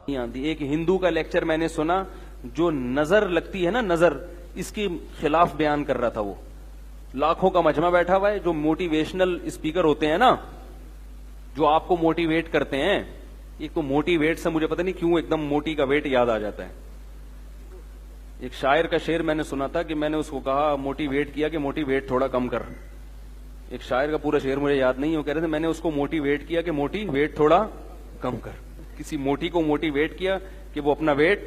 نہیں آتی. ایک ہندو کا لیکچر میں نے سنا جو نظر لگتی ہے نا، نظر، اس کے خلاف بیان کر رہا تھا. وہ لاکھوں کا مجمع بیٹھا ہوا ہے. جو موٹیویشنل اسپیکر ہوتے ہیں نا، جو آپ کو موٹیویٹ کرتے ہیں، ایک تو موٹیویٹ سے مجھے پتہ نہیں کیوں ایک دم موٹی کا ویٹ یاد آ جاتا ہے. ایک شاعر کا شعر میں نے سنا تھا کہ میں نے اس کو کہا موٹیویٹ کیا کہ موٹی ویٹ تھوڑا کم کر. ایک شاعر کا پورا شعر مجھے یاد نہیں، وہ کہہ رہے تھے میں نے اس کو موٹیویٹ کیا کہ موٹی ویٹ تھوڑا کم کر. کسی موٹی کو موٹیویٹ کیا کہ وہ اپنا ویٹ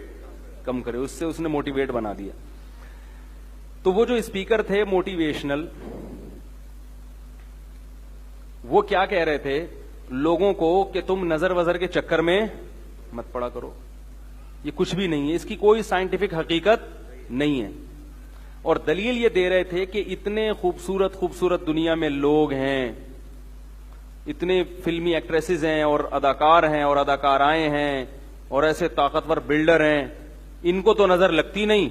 کم کرے، اس سے اس نے موٹیویٹ بنا دیا. تو وہ جو اسپیکر تھے موٹیویشنل، وہ کیا کہہ رہے تھے لوگوں کو کہ تم نظر وزر کے چکر میں مت پڑا کرو، یہ کچھ بھی نہیں ہے، اس کی کوئی سائنٹیفک حقیقت نہیں ہے. اور دلیل یہ دے رہے تھے کہ اتنے خوبصورت خوبصورت دنیا میں لوگ ہیں، اتنے فلمی ایکٹریسز ہیں اور اداکار ہیں اور اداکارائیں ہیں اور ایسے طاقتور بلڈر ہیں، ان کو تو نظر لگتی نہیں.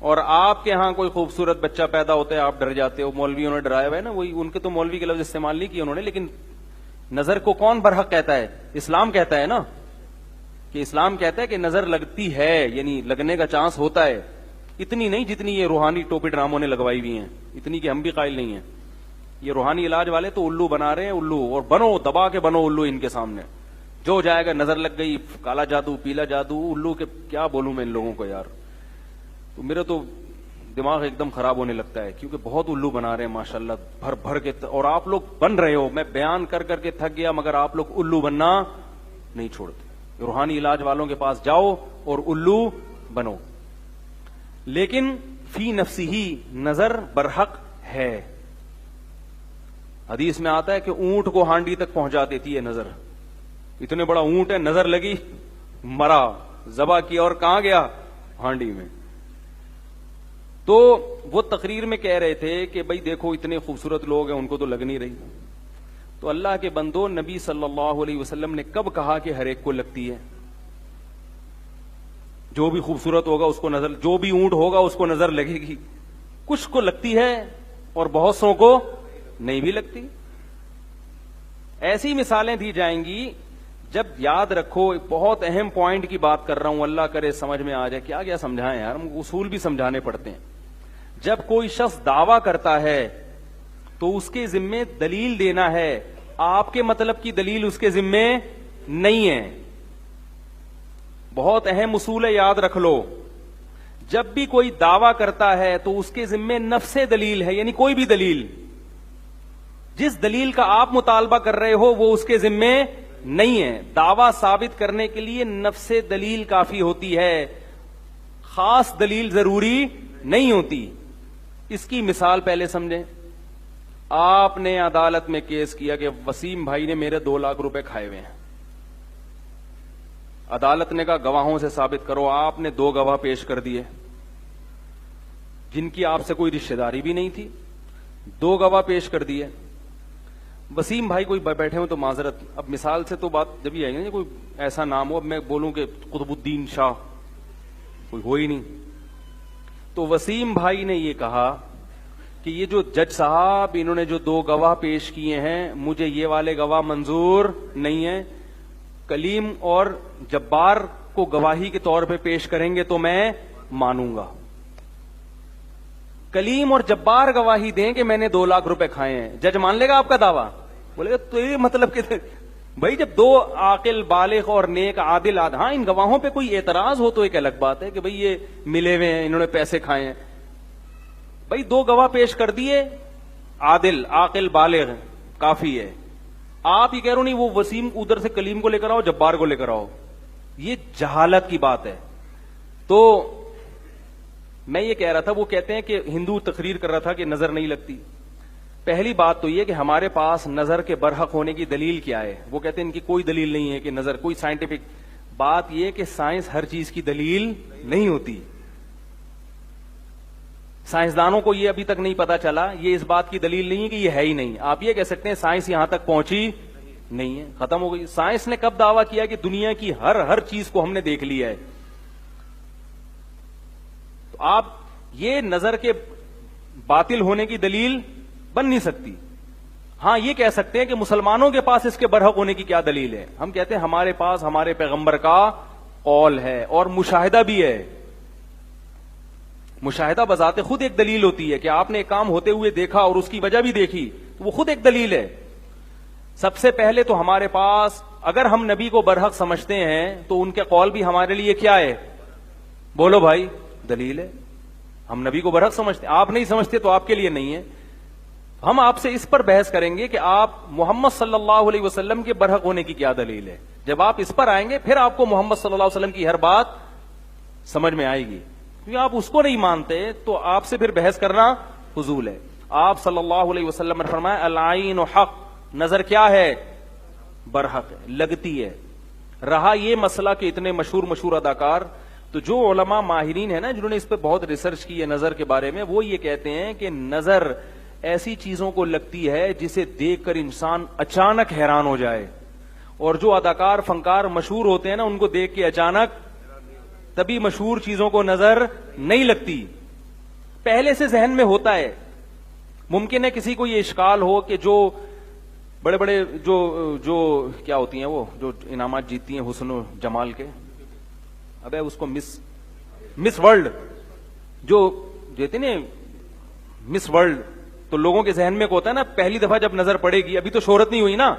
اور آپ کے ہاں کوئی خوبصورت بچہ پیدا ہوتا ہے آپ ڈر جاتے ہو. مولویوں نے ڈرایا ہوا ہے نا، وہی ان کے تو مولوی کے لفظ استعمال نہیں کیے انہوں نے، لیکن نظر کو کون برحق کہتا ہے؟ اسلام کہتا ہے نا، کہ اسلام کہتا ہے کہ نظر لگتی ہے، یعنی لگنے کا چانس ہوتا ہے. اتنی نہیں جتنی یہ روحانی ٹوپی ڈراموں نے لگوائی ہوئی ہیں، اتنی کہ ہم بھی قائل نہیں ہیں. یہ روحانی علاج والے تو الو بنا رہے ہیں، الو، اور بنو، دبا کے بنو الو ان کے سامنے. جو جائے گا نظر لگ گئی، کالا جادو، پیلا جادو، الو کے کیا بولوں میں ان لوگوں کو یار. تو میرا تو دماغ ایک دم خراب ہونے لگتا ہے، کیونکہ بہت الو بنا رہے ہیں ماشاءاللہ بھر بھر کے. اور آپ لوگ بن رہے ہو، میں بیان کر کر کے تھک گیا، مگر آپ لوگ الو بننا نہیں چھوڑتے. روحانی علاج والوں کے پاس جاؤ اور الو بنو. لیکن فی نفسی ہی نظر برحق ہے. حدیث میں آتا ہے کہ اونٹ کو ہانڈی تک پہنچا دیتی ہے نظر. اتنے بڑا اونٹ ہے، نظر لگی، مرا، ذبح کیا اور کہاں گیا؟ ہانڈی میں. تو وہ تقریر میں کہہ رہے تھے کہ بھئی دیکھو اتنے خوبصورت لوگ ہیں، ان کو تو لگ نہیں رہی. تو اللہ کے بندو، نبی صلی اللہ علیہ وسلم نے کب کہا کہ ہر ایک کو لگتی ہے؟ جو بھی خوبصورت ہوگا اس کو نظر، جو بھی اونٹ ہوگا اس کو نظر لگے گی. کچھ کو لگتی ہے اور بہت سو کو نہیں بھی لگتی. ایسی مثالیں دی جائیں گی. جب یاد رکھو، ایک بہت اہم پوائنٹ کی بات کر رہا ہوں، اللہ کرے سمجھ میں آ جائے. کیا کیا سمجھائیں یار، ہم اصول بھی سمجھانے پڑتے ہیں. جب کوئی شخص دعویٰ کرتا ہے تو اس کے ذمے دلیل دینا ہے. آپ کے مطلب کی دلیل اس کے ذمے نہیں ہے. بہت اہم اصول ہے، یاد رکھ لو. جب بھی کوئی دعویٰ کرتا ہے تو اس کے ذمے نفس دلیل ہے، یعنی کوئی بھی دلیل. جس دلیل کا آپ مطالبہ کر رہے ہو وہ اس کے ذمے نہیں ہے. دعویٰ ثابت کرنے کے لیے نفس دلیل کافی ہوتی ہے، خاص دلیل ضروری نہیں ہوتی. اس کی مثال پہلے سمجھیں. آپ نے عدالت میں کیس کیا کہ وسیم بھائی نے میرے 2 لاکھ روپے کھائے ہوئے ہیں. عدالت نے کہا گواہوں سے ثابت کرو. آپ نے 2 گواہ پیش کر دیے جن کی آپ سے کوئی رشتہ داری بھی نہیں تھی. 2 گواہ پیش کر دیے. وسیم بھائی کوئی بیٹھے ہوں تو معذرت، اب مثال سے تو بات جب یہ آئے گی نا، کوئی ایسا نام ہو، اب میں بولوں کہ قطب الدین شاہ، کوئی ہو ہی نہیں. تو وسیم بھائی نے یہ کہا کہ یہ جو جج صاحب انہوں نے جو 2 گواہ پیش کیے ہیں، مجھے یہ والے گواہ منظور نہیں ہیں. کلیم اور جبار کو گواہی کے طور پہ پیش کریں گے تو میں مانوں گا. کلیم اور جبار گواہی دیں کہ میں نے 2 لاکھ روپے کھائے ہیں. جج مان لے گا آپ کا دعویٰ؟ بولے گا تو یہ مطلب کہ بھائی جب 2 عاقل بالغ اور نیک عادل ہاں ان گواہوں پہ کوئی اعتراض ہو تو ایک الگ بات ہے کہ بھئی یہ ملے ہوئے ہیں، انہوں نے پیسے کھائے ہیں. بھئی 2 گواہ پیش کر دیے، عادل عاقل بالغ، کافی ہے. آپ یہ کہہ رہے ہو نہیں وہ وسیم ادھر سے کلیم کو لے کر آؤ، جبار کو لے کر آؤ. یہ جہالت کی بات ہے. تو میں یہ کہہ رہا تھا، وہ کہتے ہیں کہ ہندو تقریر کر رہا تھا کہ نظر نہیں لگتی. پہلی بات تو یہ کہ ہمارے پاس نظر کے برحق ہونے کی دلیل کیا ہے. وہ کہتے ہیں ان کی کوئی دلیل نہیں ہے کہ نظر، کوئی سائنٹیفک بات. یہ کہ سائنس ہر چیز کی دلیل نہیں ہوتی. سائنسدانوں کو یہ ابھی تک نہیں پتا چلا، یہ اس بات کی دلیل نہیں ہے کہ یہ ہے ہی نہیں. آپ یہ کہہ سکتے ہیں سائنس یہاں تک پہنچی نہیں ہے، ختم ہو گئی. سائنس نے کب دعویٰ کیا کہ دنیا کی ہر چیز کو ہم نے دیکھ لیا ہے؟ تو آپ یہ نظر کے باطل ہونے کی دلیل بن نہیں سکتی. ہاں یہ کہہ سکتے ہیں کہ مسلمانوں کے پاس اس کے برحق ہونے کی کیا دلیل ہے. ہم کہتے ہیں ہمارے پاس ہمارے پیغمبر کا قول ہے اور مشاہدہ بھی ہے. مشاہدہ بذات خود ایک دلیل ہوتی ہے کہ آپ نے ایک کام ہوتے ہوئے دیکھا اور اس کی وجہ بھی دیکھی تو وہ خود ایک دلیل ہے. سب سے پہلے تو ہمارے پاس اگر ہم نبی کو برحق سمجھتے ہیں تو ان کے قول بھی ہمارے لیے کیا ہے؟ بولو بھائی, دلیل ہے. ہم نبی کو برحق سمجھتے ہیں, آپ نہیں سمجھتے تو آپ کے لیے نہیں ہے. ہم آپ سے اس پر بحث کریں گے کہ آپ محمد صلی اللہ علیہ وسلم کے برحق ہونے کی کیا دلیل ہے. جب آپ اس پر آئیں گے پھر آپ کو محمد صلی اللہ علیہ وسلم کی ہر بات سمجھ میں آئے گی. کیونکہ آپ اس کو نہیں مانتے تو آپ سے پھر بحث کرنا فضول ہے. آپ صلی اللہ علیہ وسلم نے فرمایا العین حق, نظر کیا ہے؟ برحق ہے, لگتی ہے. رہا یہ مسئلہ کہ اتنے مشہور اداکار, تو جو علماء ماہرین ہیں نا جنہوں نے اس پہ بہت ریسرچ کی ہے نظر کے بارے میں, وہ یہ کہتے ہیں کہ نظر ایسی چیزوں کو لگتی ہے جسے دیکھ کر انسان اچانک حیران ہو جائے. اور جو اداکار فنکار مشہور ہوتے ہیں نا ان کو دیکھ کے اچانک تبھی مشہور چیزوں کو نظر نہیں لگتی, پہلے سے ذہن میں ہوتا ہے. ممکن ہے کسی کو یہ اشکال ہو کہ جو بڑے بڑے جو کیا ہوتی ہیں وہ جو انعامات جیتتی ہیں حسن و جمال کے, ابے اس کو مس ورلڈ جو دیتے نا مس ورلڈ, تو لوگوں کے ذہن میں کو ہوتا ہے نا پہلی دفعہ جب نظر پڑے گی, ابھی تو شہرت نہیں ہوئی نا,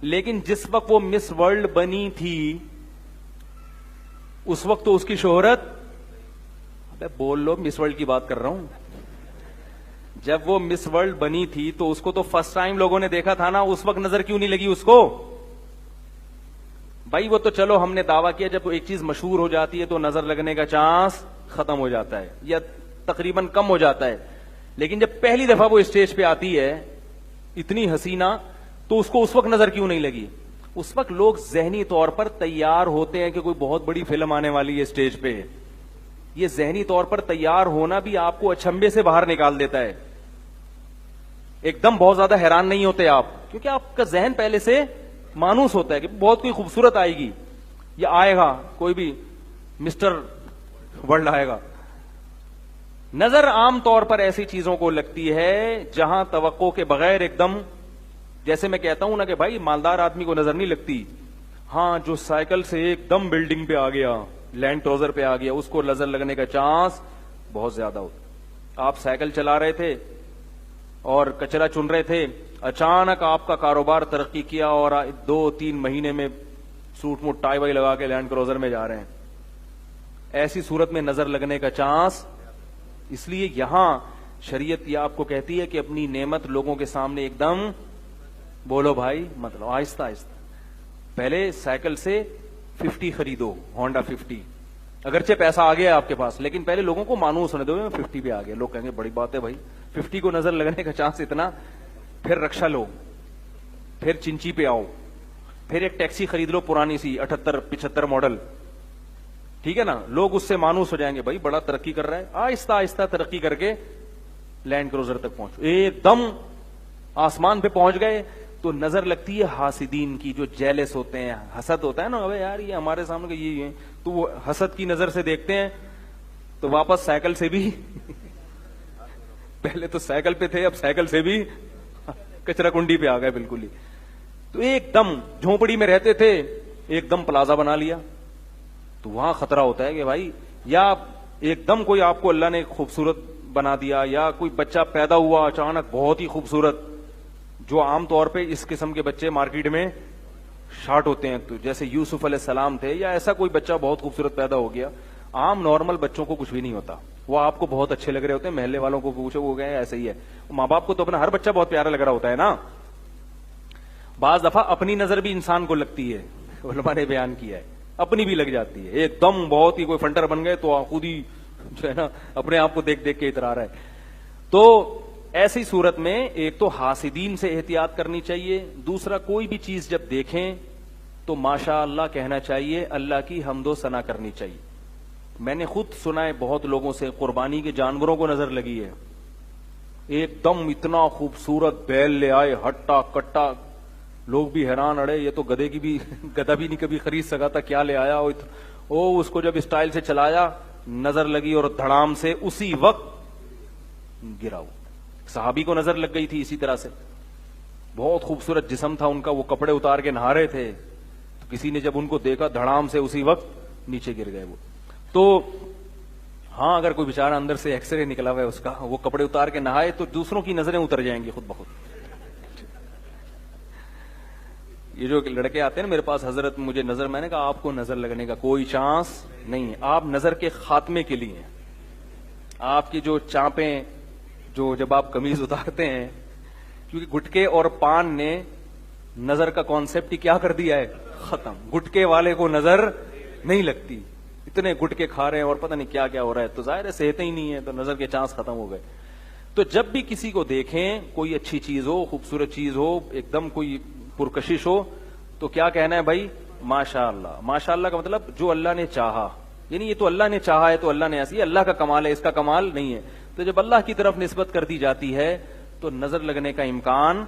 لیکن جس وقت وہ مس ورلڈ بنی تھی اس وقت تو اس کی شہرت, ابے بول لو مس ورلڈ کی بات کر رہا ہوں. جب وہ مس ورلڈ بنی تھی تو اس کو تو فرسٹ ٹائم لوگوں نے دیکھا تھا نا, اس وقت نظر کیوں نہیں لگی اس کو؟ بھائی وہ تو چلو ہم نے دعویٰ کیا جب ایک چیز مشہور ہو جاتی ہے تو نظر لگنے کا چانس ختم ہو جاتا ہے یا تقریباً کم ہو جاتا ہے. لیکن جب پہلی دفعہ وہ اسٹیج پہ آتی ہے اتنی حسینہ, تو اس کو اس وقت نظر کیوں نہیں لگی؟ اس وقت لوگ ذہنی طور پر تیار ہوتے ہیں کہ کوئی بہت بڑی فلم آنے والی ہے اسٹیج پہ. یہ ذہنی طور پر تیار ہونا بھی آپ کو اچھمبے سے باہر نکال دیتا ہے. ایک دم بہت زیادہ حیران نہیں ہوتے آپ, کیونکہ آپ کا ذہن پہلے سے مانوس ہوتا ہے کہ بہت کوئی خوبصورت آئے گی یا آئے گا, کوئی بھی مسٹر ورلڈ آئے گا. نظر عام طور پر ایسی چیزوں کو لگتی ہے جہاں توقع کے بغیر ایک دم, جیسے میں کہتا ہوں نا کہ بھائی مالدار آدمی کو نظر نہیں لگتی, ہاں جو سائیکل سے ایک دم بلڈنگ پہ آ گیا, لینڈ کروزر پہ آ گیا, اس کو نظر لگنے کا چانس بہت زیادہ ہوتا. آپ سائیکل چلا رہے تھے اور کچرا چن رہے تھے, اچانک آپ کا کاروبار ترقی کیا اور 2-3 مہینے میں سوٹ موٹ ٹائی وائی لگا کے لینڈ کروزر میں جا رہے ہیں. ایسی صورت میں نظر لگنے کا چانس, اس لیے یہاں شریعت یہ آپ کو کہتی ہے کہ اپنی نعمت لوگوں کے سامنے ایک دم, بولو بھائی مطلب آہستہ آہستہ, پہلے سائیکل سے 50 خریدو, ہونڈا 50, اگرچہ پیسہ آ گیا آپ کے پاس, لیکن پہلے لوگوں کو مانوس ہونے دو 50 پہ آ گیا. لوگ کہیں گے بڑی بات ہے بھائی 50 کو نظر لگنے کا چانس اتنا, پھر رکشا لو, پھر چنچی پہ آؤ, پھر ایک ٹیکسی خرید لو پرانی سی 78-75 ماڈل, ٹھیک ہے نا, لوگ اس سے مانوس ہو جائیں گے بھائی بڑا ترقی کر رہا ہے. آہستہ آہستہ ترقی کر کے لینڈ کروزر تک پہنچو, ایک دم آسمان پہ پہنچ گئے تو نظر لگتی ہے حاسدین کی, جو جیلس ہوتے ہیں, حسد ہوتا ہے نا, ابے یار یہ ہمارے سامنے یہ ہے, تو وہ حسد کی نظر سے دیکھتے ہیں تو واپس سائیکل سے بھی پہلے تو سائیکل پہ تھے, اب سائیکل سے بھی کچرا کنڈی پہ آ گئے بالکل ہی. تو ایک دم جھونپڑی میں رہتے تھے, ایک دم پلازا بنا لیا, تو وہاں خطرہ ہوتا ہے کہ بھائی یا ایک دم کوئی آپ کو اللہ نے خوبصورت بنا دیا, یا کوئی بچہ پیدا ہوا اچانک بہت ہی خوبصورت, جو عام طور پہ اس قسم کے بچے مارکیٹ میں شارٹ ہوتے ہیں, تو جیسے یوسف علیہ السلام تھے, یا ایسا کوئی بچہ بہت خوبصورت پیدا ہو گیا. عام نارمل بچوں کو کچھ بھی نہیں ہوتا, وہ آپ کو بہت اچھے لگ رہے ہوتے ہیں, محلے والوں کو پوچھو وہ گئے ایسے ہی ہے. ماں باپ کو تو اپنا ہر بچہ بہت پیارا لگ رہا ہوتا ہے نا. بعض دفعہ اپنی نظر بھی انسان کو لگتی ہے, علماء نے بیان کیا ہے, اپنی بھی لگ جاتی ہے. ایک دم بہت ہی کوئی فنٹر بن گئے تو خود ہی جو ہے نا اپنے آپ کو دیکھ دیکھ کے اترا رہا ہے. تو ایسی صورت میں ایک تو حاسدین سے احتیاط کرنی چاہیے, دوسرا کوئی بھی چیز جب دیکھیں تو ماشاء اللہ کہنا چاہیے, اللہ کی حمد و ثنا کرنی چاہیے. میں نے خود سنا ہے بہت لوگوں سے قربانی کے جانوروں کو نظر لگی ہے, ایک دم اتنا خوبصورت بیل لے آئے ہٹا کٹا, لوگ بھی حیران, اڑے یہ تو گدے کی بھی گدا بھی نہیں کبھی خرید سکا تھا, کیا لے آیا او. اس کو جب اسٹائل سے چلایا نظر لگی اور دھڑام سے اسی وقت گرا. صحابی کو نظر لگ گئی تھی اسی طرح سے. بہت خوبصورت جسم تھا ان کا, وہ کپڑے اتار کے نہا رہے تھے, تو کسی نے جب ان کو دیکھا دھڑام سے اسی وقت نیچے گر گئے وہ. تو ہاں اگر کوئی بیچارہ اندر سے ایکس رے نکلا ہوا ہے اس کا, وہ کپڑے اتار کے نہائے تو دوسروں کی نظریں اتر جائیں گی خود بخود. یہ جو لڑکے آتے ہیں نا میرے پاس, حضرت مجھے نظر, میں نے کہا آپ کو نظر لگنے کا کوئی چانس نہیں ہے, آپ نظر کے خاتمے کے لیے ہیں. آپ کی جو چانپیں, جو جب آپ قمیض اتارتے ہیں, کیونکہ گٹکے اور پان نے نظر کا کانسیپٹ ہی کیا کر دیا ہے, ختم. گٹکے والے کو نظر نہیں لگتی, اتنے گٹکے کھا رہے ہیں اور پتہ نہیں کیا کیا ہو رہا ہے, تو ظاہر ہے صحت ہی نہیں ہے, تو نظر کے چانس ختم ہو گئے. تو جب بھی کسی کو دیکھیں, کوئی اچھی چیز ہو, خوبصورت چیز ہو, ایک دم کوئی پرکشش ہو, تو کیا کہنا ہے بھائی, ماشاء اللہ. ماشاء اللہ کا مطلب جو اللہ نے چاہا, یعنی یہ تو اللہ نے چاہا ہے تو اللہ نے ایسی, اللہ کا کمال ہے, اس کا کمال نہیں ہے. تو جب اللہ کی طرف نسبت کر دی جاتی ہے تو نظر لگنے کا امکان